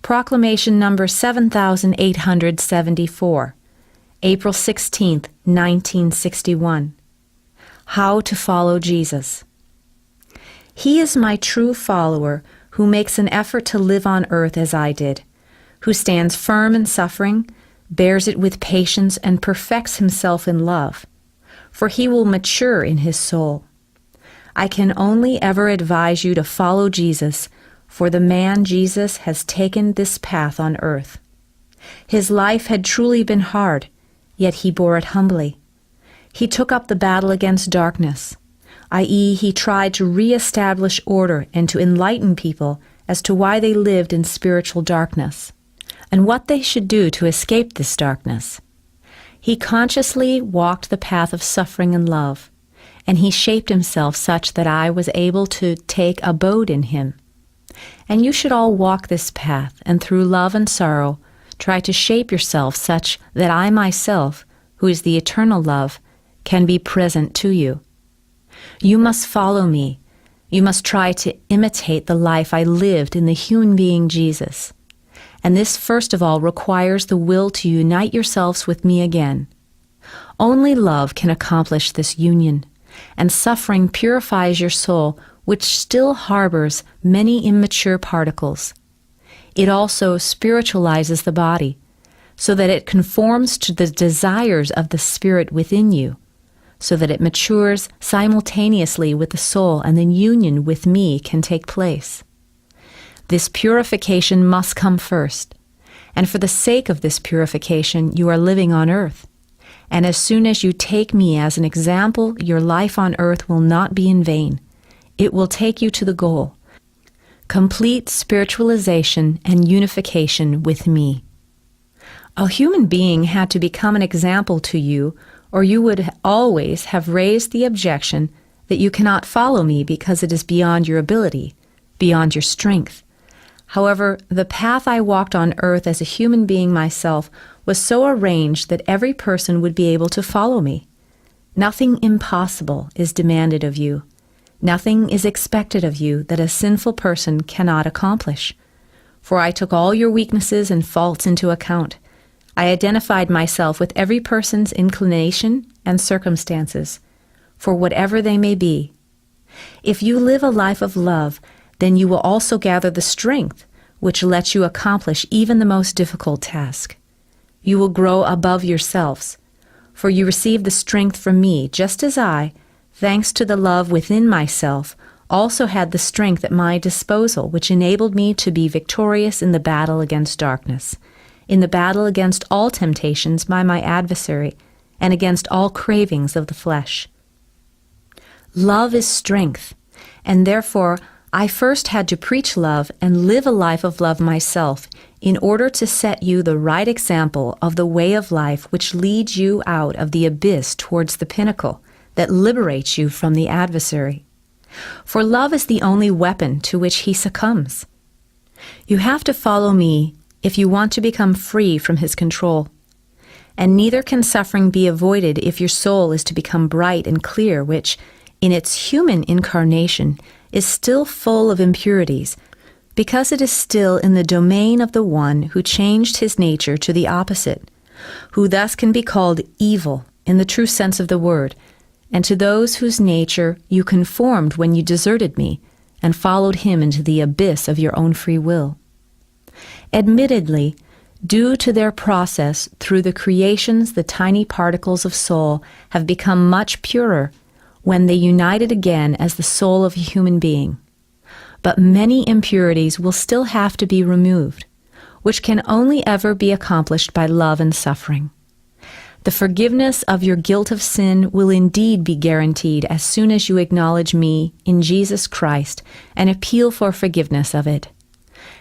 Proclamation number 7874, April 16th, 1961. How to follow Jesus. He is my true follower who makes an effort to live on earth as I did, who stands firm in suffering, bears it with patience, and perfects himself in love, for he will mature in his soul. I can only ever advise you to follow Jesus, for the man Jesus has taken this path on earth. His life had truly been hard, yet he bore it humbly. He took up the battle against darkness, i.e., he tried to re-establish order and to enlighten people as to why they lived in spiritual darkness, and what they should do to escape this darkness. He consciously walked the path of suffering and love, and he shaped himself such that I was able to take abode in him. And you should all walk this path, and through love and sorrow, try to shape yourself such that I myself, who is the eternal love, can be present to you. You must follow me. You must try to imitate the life I lived in the human being Jesus. And this first of all requires the will to unite yourselves with me again. Only love can accomplish this union, and suffering purifies your soul, which still harbors many immature particles. It also spiritualizes the body, so that it conforms to the desires of the spirit within you, so that it matures simultaneously with the soul, and then union with me can take place. This purification must come first, and for the sake of this purification you are living on earth. And as soon as you take me as an example, your life on earth will not be in vain. It will take you to the goal, complete spiritualization and unification with me. A human being had to become an example to you, or you would always have raised the objection that you cannot follow me because it is beyond your ability, beyond your strength. However, the path I walked on earth as a human being myself was so arranged that every person would be able to follow me. Nothing impossible is demanded of you. Nothing is expected of you that a sinful person cannot accomplish. For I took all your weaknesses and faults into account. I identified myself with every person's inclination and circumstances, for whatever they may be. If you live a life of love, then you will also gather the strength which lets you accomplish even the most difficult task. You will grow above yourselves, for you receive the strength from me, just as I, thanks to the love within myself, also had the strength at my disposal, which enabled me to be victorious in the battle against darkness, in the battle against all temptations by my adversary, and against all cravings of the flesh. Love is strength, and therefore I first had to preach love and live a life of love myself in order to set you the right example of the way of life which leads you out of the abyss towards the pinnacle that liberates you from the adversary. For love is the only weapon to which he succumbs. You have to follow me if you want to become free from his control. And neither can suffering be avoided if your soul is to become bright and clear, which, in its human incarnation, is still full of impurities, because it is still in the domain of the one who changed his nature to the opposite, who thus can be called evil in the true sense of the word, and to those whose nature you conformed when you deserted me and followed him into the abyss of your own free will. Admittedly, due to their process through the creations, the tiny particles of soul have become much purer when they united again as the soul of a human being. But many impurities will still have to be removed, which can only ever be accomplished by love and suffering. The forgiveness of your guilt of sin will indeed be guaranteed as soon as you acknowledge me in Jesus Christ and appeal for forgiveness of it.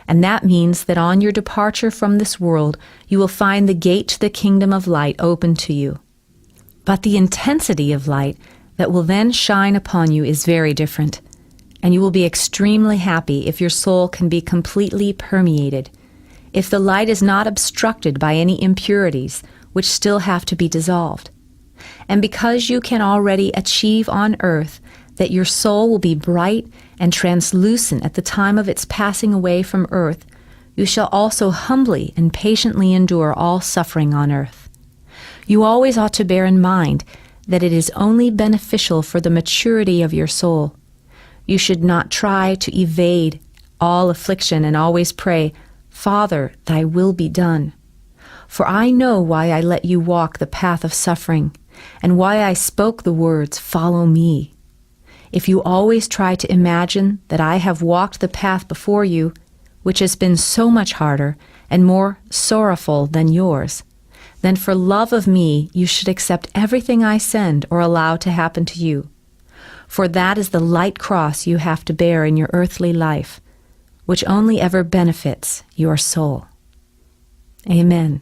And that means that on your departure from this world, you will find the gate to the kingdom of light open to you. But the intensity of light that will then shine upon you is very different, and you will be extremely happy if your soul can be completely permeated, if the light is not obstructed by any impurities which still have to be dissolved. And because you can already achieve on earth that your soul will be bright and translucent at the time of its passing away from earth, you shall also humbly and patiently endure all suffering on earth. You always ought to bear in mind that it is only beneficial for the maturity of your soul. You should not try to evade all affliction and always pray, "Father, thy will be done." For I know why I let you walk the path of suffering, and why I spoke the words, "Follow me." If you always try to imagine that I have walked the path before you, which has been so much harder and more sorrowful than yours, then for love of me you should accept everything I send or allow to happen to you. For that is the light cross you have to bear in your earthly life, which only ever benefits your soul. Amen.